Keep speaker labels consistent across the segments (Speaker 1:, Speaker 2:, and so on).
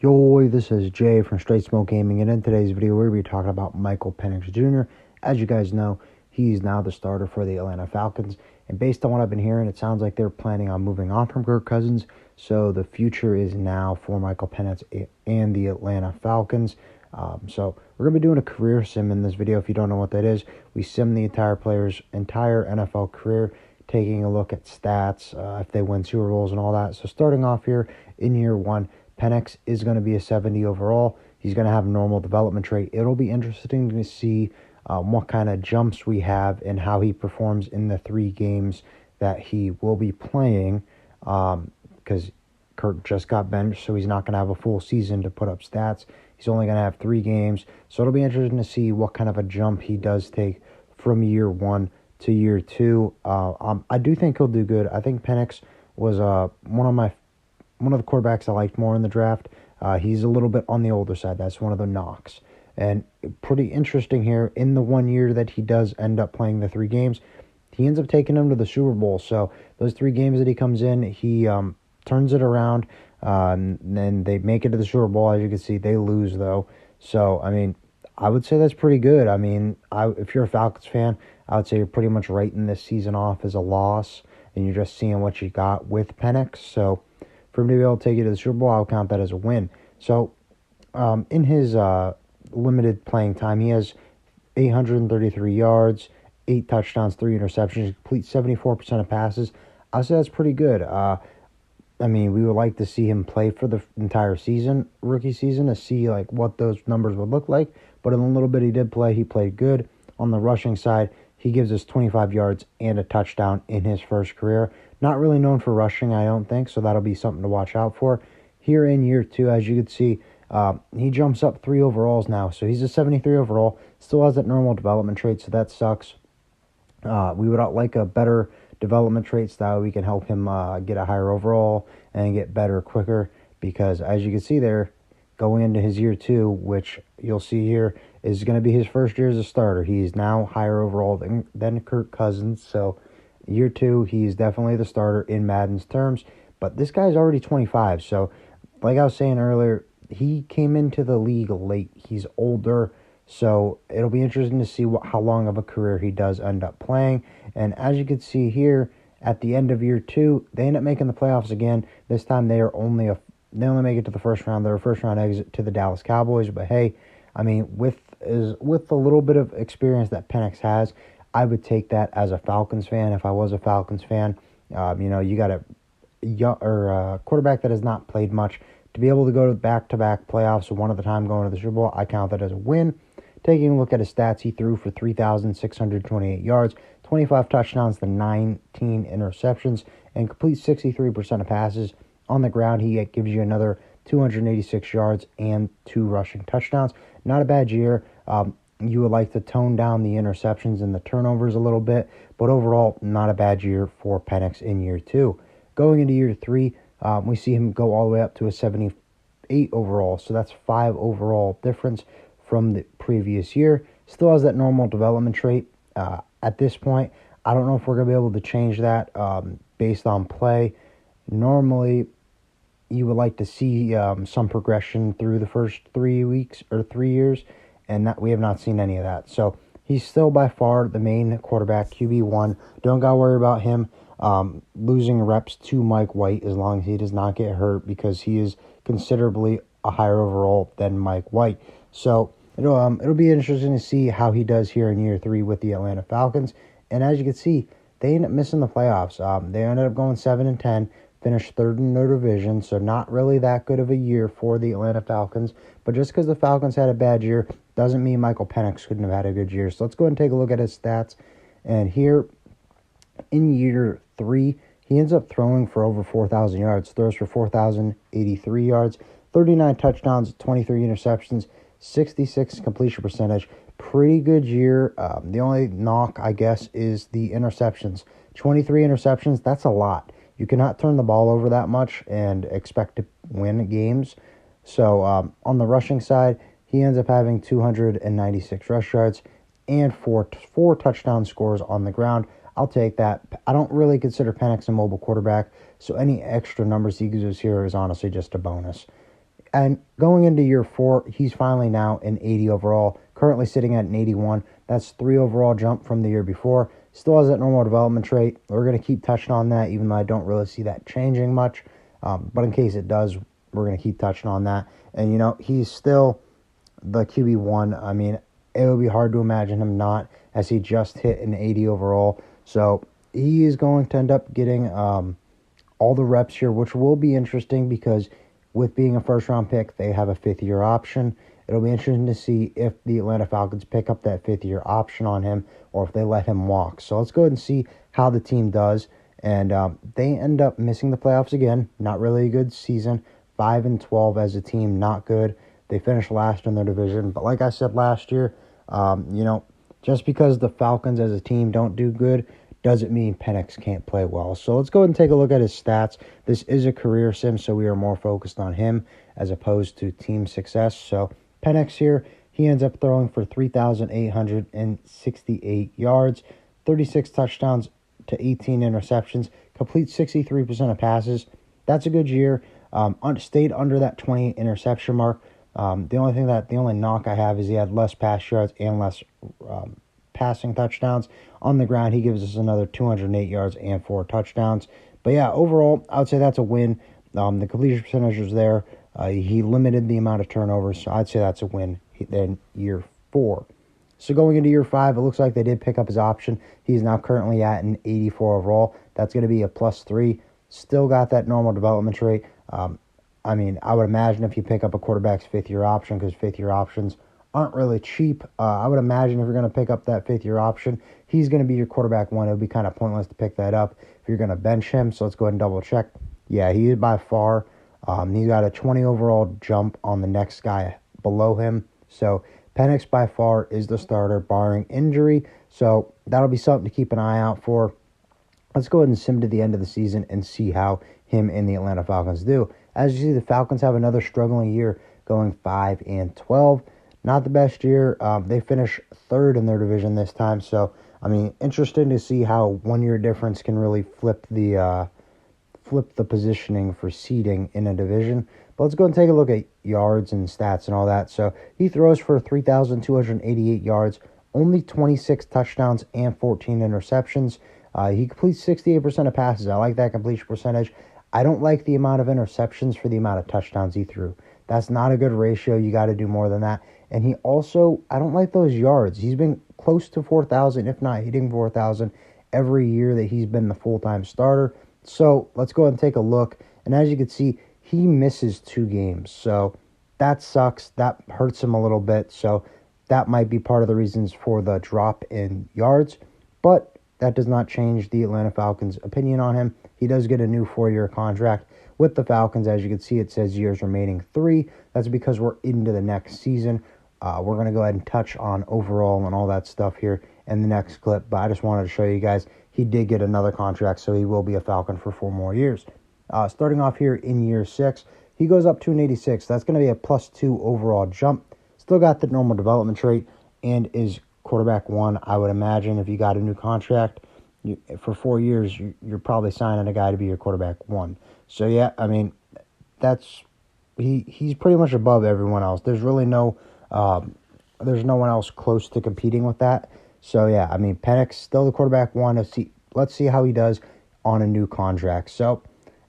Speaker 1: Yo, this is Jay from Straight Smoke Gaming, and in today's video, we're going to be talking about Michael Penix Jr. As you guys know, he's now the starter for the Atlanta Falcons, and based on what I've been hearing, it sounds like they're planning on moving on from Kirk Cousins, so the future is now for Michael Penix and the Atlanta Falcons. So we're going to be doing a career sim in this video. If you don't know what that is, we sim the entire player's entire NFL career, taking a look at stats, if they win Super Bowls and all that. So starting off here in year one, Penix is going to be a 70 overall. He's going to have a normal development trait. It'll be interesting to see what kind of jumps we have and how he performs in the 3 games that he will be playing, because Kirk just got benched, so he's not going to have a full season to put up stats. He's only going to have 3 games, so it'll be interesting to see what kind of a jump he does take from year 1 to year 2. I do think he'll do good. I think Penix was one of the quarterbacks I liked more in the draft. He's a little bit on the older side. That's one of the knocks. And pretty interesting here, in the 1 year that he does end up playing the 3 games, he ends up taking them to the Super Bowl. So those 3 games that he comes in, he turns it around, and then they make it to the Super Bowl. As you can see, they lose, though. So, I mean, I would say that's pretty good. I mean, if you're a Falcons fan, I would say you're pretty much writing this season off as a loss, and you're just seeing what you got with Penix. So for him to be able to take you to the Super Bowl, I'll count that as a win. So in his limited playing time, he has 833 yards, 8 touchdowns, 3 interceptions, complete 74% of passes. I'll say that's pretty good. I mean, we would like to see him play for the entire season, rookie season, to see like what those numbers would look like. But in the little bit he did play, he played good. On the rushing side, he gives us 25 yards and a touchdown in his first career. Not really known for rushing, I don't think, so that'll be something to watch out for. Here in year 2, as you can see, he jumps up 3 overalls now. So he's a 73 overall, still has that normal development trait, so that sucks. We would like a better development traits that we can help him get a higher overall and get better quicker, because as you can see there, going into his year 2, which you'll see here, is going to be his first year as a starter. He's now higher overall than Kirk Cousins, so year 2, he's definitely the starter in Madden's terms. But this guy's already 25, so like I was saying earlier, he came into the league late. He's older, so it'll be interesting to see how long of a career he does end up playing. And as you can see here, at the end of year 2, they end up making the playoffs again. This time they only make it to the first round. They're a first-round exit to the Dallas Cowboys. But hey, I mean, with the little bit of experience that Penix has, I would take that as a Falcons fan. If I was a Falcons fan, you got a quarterback that has not played much to be able to go to back-to-back playoffs, one at a time going to the Super Bowl. I count that as a win. Taking a look at his stats, he threw for 3,628 yards, 25 touchdowns to 19 interceptions, and complete 63% of passes. On the ground, he gives you another 286 yards and 2 rushing touchdowns. Not a bad year. You would like to tone down the interceptions and the turnovers a little bit, but overall, not a bad year for Penix in year 2. Going into year 3, we see him go all the way up to a 78 overall, so that's 5 overall difference from the previous year. Still has that normal development trait. At this point, I don't know if we're going to be able to change that based on play. Normally, you would like to see some progression through the first 3 weeks or 3 years, and that we have not seen any of that. So he's still by far the main quarterback, QB1. Don't got to worry about him losing reps to Mike White as long as he does not get hurt, because he is considerably a higher overall than Mike White. So it'll be interesting to see how he does here in year 3 with the Atlanta Falcons. And as you can see, they end up missing the playoffs. They ended up going 7-10, finished 3rd in their division, so not really that good of a year for the Atlanta Falcons. But just because the Falcons had a bad year doesn't mean Michael Penix couldn't have had a good year. So let's go ahead and take a look at his stats. And here in year 3, he ends up throwing for over 4,000 yards, throws for 4,083 yards, 39 touchdowns, 23 interceptions, 66 completion percentage. Pretty good year. The only knock, I guess, is the interceptions. 23 interceptions, that's a lot. You cannot turn the ball over that much and expect to win games. So on the rushing side, he ends up having 296 rush yards and four touchdown scores on the ground. I'll take that. I don't really consider Penix a mobile quarterback, so any extra numbers he gives us here is honestly just a bonus. And going into year 4, he's finally now an 80 overall, currently sitting at an 81. That's 3 overall jump from the year before. Still has that normal development trait. We're going to keep touching on that, even though I don't really see that changing much. But in case it does, we're going to keep touching on that. And, he's still the QB1. I mean, it would be hard to imagine him not, as he just hit an 80 overall. So he is going to end up getting all the reps here, which will be interesting because with being a first-round pick, they have a fifth-year option. It'll be interesting to see if the Atlanta Falcons pick up that fifth-year option on him or if they let him walk. So let's go ahead and see how the team does. And they end up missing the playoffs again. Not really a good season. 5-12 as a team, not good. They finished last in their division. But like I said last year, just because the Falcons as a team don't do good doesn't mean Penix can't play well. So let's go ahead and take a look at his stats. This is a career sim, so we are more focused on him as opposed to team success. So Penix here, he ends up throwing for 3,868 yards, 36 touchdowns to 18 interceptions, completes 63% of passes. That's a good year. Stayed under that 20 interception mark. The only knock I have is he had less pass yards and less passing touchdowns. On the ground, he gives us another 208 yards and 4 touchdowns. But yeah, overall, I would say that's a win. The completion percentage was there. He limited the amount of turnovers, so I'd say that's a win in year 4. So going into year 5, it looks like they did pick up his option. He's now currently at an 84 overall. That's going to be a +3. Still got that normal development rate. I would imagine if you pick up a quarterback's fifth-year option, because fifth-year options aren't really cheap, I would imagine if you're going to pick up that fifth-year option, he's going to be your quarterback 1. It would be kind of pointless to pick that up if you're going to bench him. So let's go ahead and double-check. Yeah, he is by far. He's got a 20 overall jump on the next guy below him. So Penix by far is the starter, barring injury. So that'll be something to keep an eye out for. Let's go ahead and sim to the end of the season and see how him and the Atlanta Falcons do. As you see, the Falcons have another struggling year, going 5-12. Not the best year. They finish 3rd in their division this time. So, interesting to see how 1 year difference can really flip the positioning for seeding in a division. But let's go and take a look at yards and stats and all that. So he throws for 3,288 yards, only 26 touchdowns and 14 interceptions. He completes 68% of passes. I like that completion percentage. I don't like the amount of interceptions for the amount of touchdowns he threw. That's not a good ratio. You got to do more than that. And he also, I don't like those yards. He's been close to 4,000, if not hitting 4,000, every year that he's been the full-time starter. So let's go ahead and take a look. And as you can see, he misses 2 games. So that sucks. That hurts him a little bit. So that might be part of the reasons for the drop in yards. But that does not change the Atlanta Falcons' opinion on him. He does get a new 4-year contract with the Falcons. As you can see, it says years remaining 3. That's because we're into the next season. We're going to go ahead and touch on overall and all that stuff here in the next clip. But I just wanted to show you guys he did get another contract, so he will be a Falcon for 4 more years. Starting off here in year 6, he goes up to an 86. That's going to be a +2 overall jump. Still got the normal development rate and is quarterback 1. I would imagine if you got a new contract for 4 years, you're probably signing a guy to be your quarterback 1. So yeah, that's he's pretty much above everyone else. There's really there's no one else close to competing with that. So yeah, Penix still the quarterback 1. Let's see how he does on a new contract. So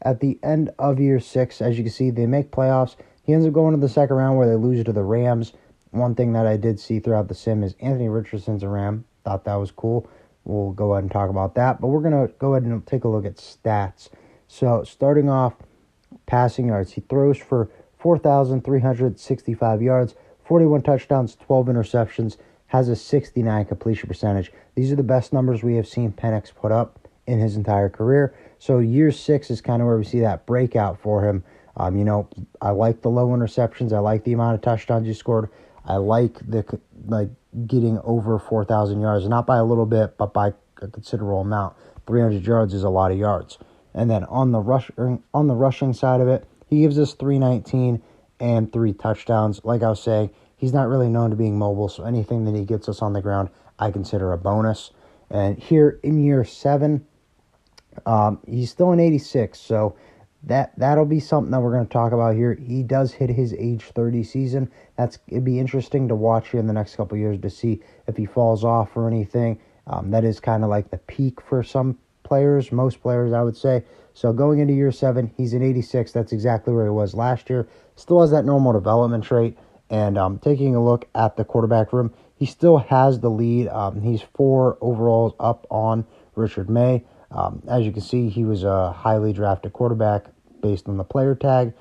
Speaker 1: at the end of year 6, as you can see, they make playoffs. He ends up going to the second round where they lose to the Rams. One thing that I did see throughout the sim is Anthony Richardson's a Ram. Thought that was cool. We'll go ahead and talk about that. But we're going to go ahead and take a look at stats. So starting off, passing yards. He throws for 4,365 yards, 41 touchdowns, 12 interceptions, has a 69 completion percentage. These are the best numbers we have seen Penix put up in his entire career. So year 6 is kind of where we see that breakout for him. I like the low interceptions. I like the amount of touchdowns he scored. I like getting over 4,000 yards, not by a little bit, but by a considerable amount. 300 yards is a lot of yards. And then on the rushing side of it, he gives us 319 and 3 touchdowns. Like I was saying, he's not really known to being mobile, so anything that he gets us on the ground, I consider a bonus. And here in year 7, he's still an 86, so that'll be something that we're going to talk about here. He does hit his age 30 season. It'd be interesting to watch here in the next couple of years to see if he falls off or anything. That is kind of like the peak for some players, most players, I would say. So going into year 7, he's an 86. That's exactly where he was last year. Still has that normal development trait. And taking a look at the quarterback room, he still has the lead. He's 4 overalls up on Richard May. As you can see, he was a highly drafted quarterback based on the player tag.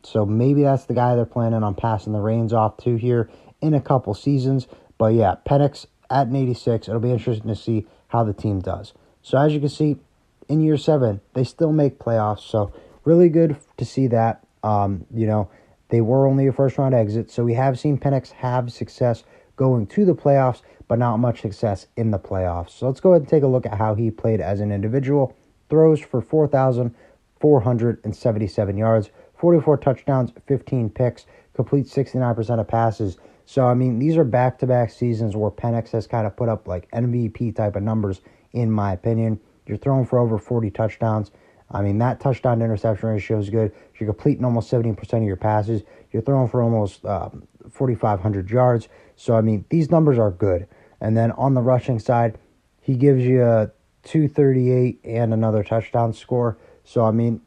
Speaker 1: So maybe that's the guy they're planning on passing the reins off to here in a couple seasons. But yeah, Penix at an 86. It'll be interesting to see how the team does. So as you can see, in year 7, they still make playoffs. So really good to see that. They were only a first-round exit. So we have seen Penix have success going to the playoffs, but not much success in the playoffs. So let's go ahead and take a look at how he played as an individual. Throws for 4,477 yards, 44 touchdowns, 15 picks, completes 69% of passes. So, these are back-to-back seasons where Penix has kind of put up like MVP type of numbers, in my opinion. You're throwing for over 40 touchdowns. That touchdown to interception ratio is good. You're completing almost 70% of your passes. You're throwing for almost 4,500 yards. So, these numbers are good. And then on the rushing side, he gives you a 238 and another touchdown score. So, in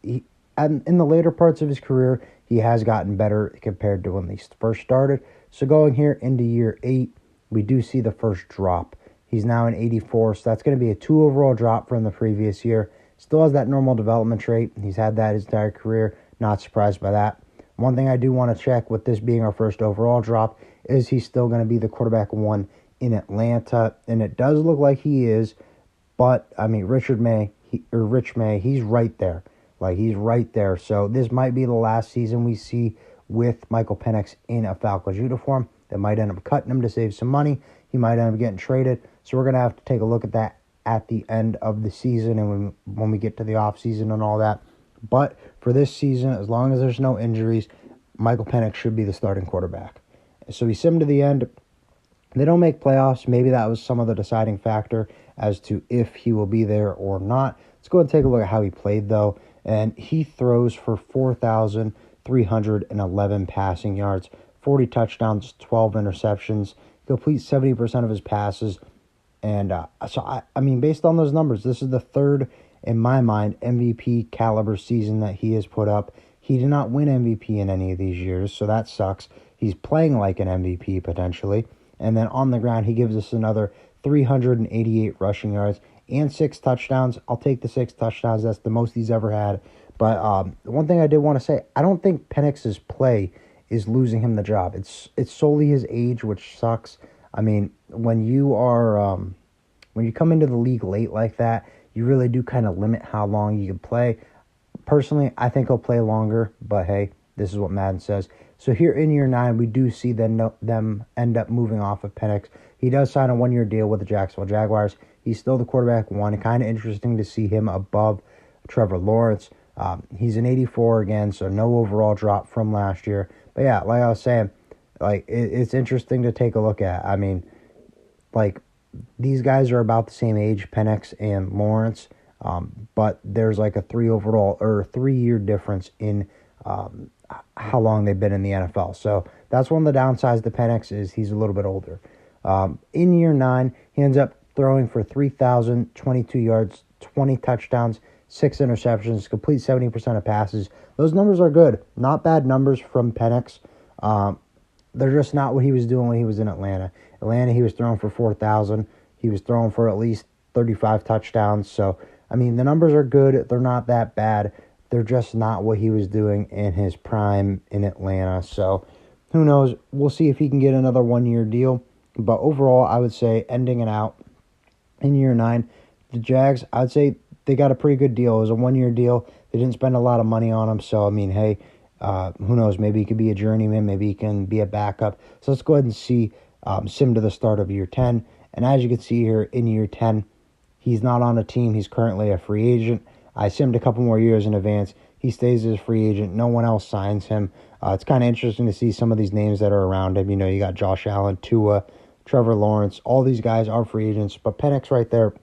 Speaker 1: the later parts of his career, he has gotten better compared to when he first started. So going here into year 8, we do see the first drop. He's now an 84, so that's going to be a 2 overall drop from the previous year. Still has that normal development trait. He's had that his entire career. Not surprised by that. One thing I do want to check with this being our first overall drop is he's still going to be the quarterback 1 in Atlanta, and it does look like he is. But Rich May, he's right there. He's right there. So this might be the last season we see with Michael Penix in a Falcons uniform. They might end up cutting him to save some money. He might end up getting traded. So we're going to have to take a look at that at the end of the season and when we get to the offseason and all that. But for this season, as long as there's no injuries, Michael Penix should be the starting quarterback. So we sim to the end. They don't make playoffs. Maybe that was some of the deciding factor as to if he will be there or not. Let's go ahead and take a look at how he played, though. And he throws for 4,311 passing yards, 40 touchdowns, 12 interceptions, completes 70% of his passes. And based on those numbers, this is the third, in my mind, MVP caliber season that he has put up. He did not win MVP in any of these years, so that sucks. He's playing like an MVP potentially. And then on the ground, he gives us another 388 rushing yards and 6 touchdowns. I'll take the 6 touchdowns. That's the most he's ever had. But one thing I did want to say, I don't think Penix's play is losing him the job. It's solely his age, which sucks. When you are when you come into the league late like that, you really do kind of limit how long you can play. Personally, I think he'll play longer, but hey, this is what Madden says. So here in year 9, we do see them end up moving off of Penix. He does sign a 1-year deal with the Jacksonville Jaguars. He's still the quarterback 1. Kind of interesting to see him above Trevor Lawrence. He's an 84 again, so no overall drop from last year. But yeah, like I was saying, it's interesting to take a look at. These guys are about the same age, Penix and Lawrence, but there's a 3-year difference in how long they've been in the NFL. So that's one of the downsides to Penix is he's a little bit older. In year 9, he ends up throwing for 3,022 yards, 20 touchdowns, 6 interceptions, complete 70% of passes. Those numbers are good. Not bad numbers from Penix. They're just not what he was doing when he was in Atlanta. Atlanta, he was throwing for 4,000. He was throwing for at least 35 touchdowns. So, the numbers are good. They're not that bad. They're just not what he was doing in his prime in Atlanta. So, who knows? We'll see if he can get another 1-year deal. But overall, I would say ending it out in year 9, the Jags, I'd say they got a pretty good deal. It was a 1-year deal. They didn't spend a lot of money on him. So, hey, who knows? Maybe he could be a journeyman. Maybe he can be a backup. So let's go ahead and see sim to the start of year 10. And as you can see here, in year 10, he's not on a team. He's currently a free agent. I simmed a couple more years in advance. He stays as a free agent. No one else signs him. It's kind of interesting to see some of these names that are around him. You got Josh Allen, Tua, Trevor Lawrence. All these guys are free agents. But Penix right there,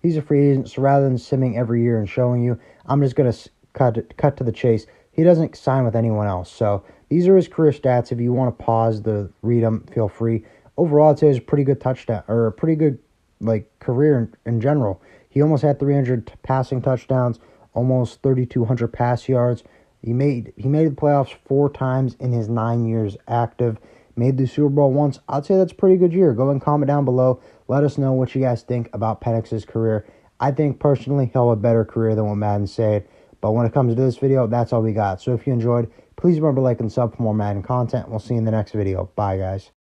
Speaker 1: He's a free agent, so rather than simming every year and showing you, I'm just going to cut to the chase. He doesn't sign with anyone else. So these are his career stats. If you want to pause to read them, feel free. Overall, I'd say it was a pretty good touchdown, or a pretty good career in general. He almost had 300 passing touchdowns, almost 3,200 pass yards. He made the playoffs 4 times in his 9 years active. Made the Super Bowl once. I'd say that's a pretty good year. Go and comment down below. Let us know what you guys think about Penix's career. I think personally he'll have a better career than what Madden said. But when it comes to this video, that's all we got. So if you enjoyed, please remember to like and sub for more Madden content. We'll see you in the next video. Bye, guys.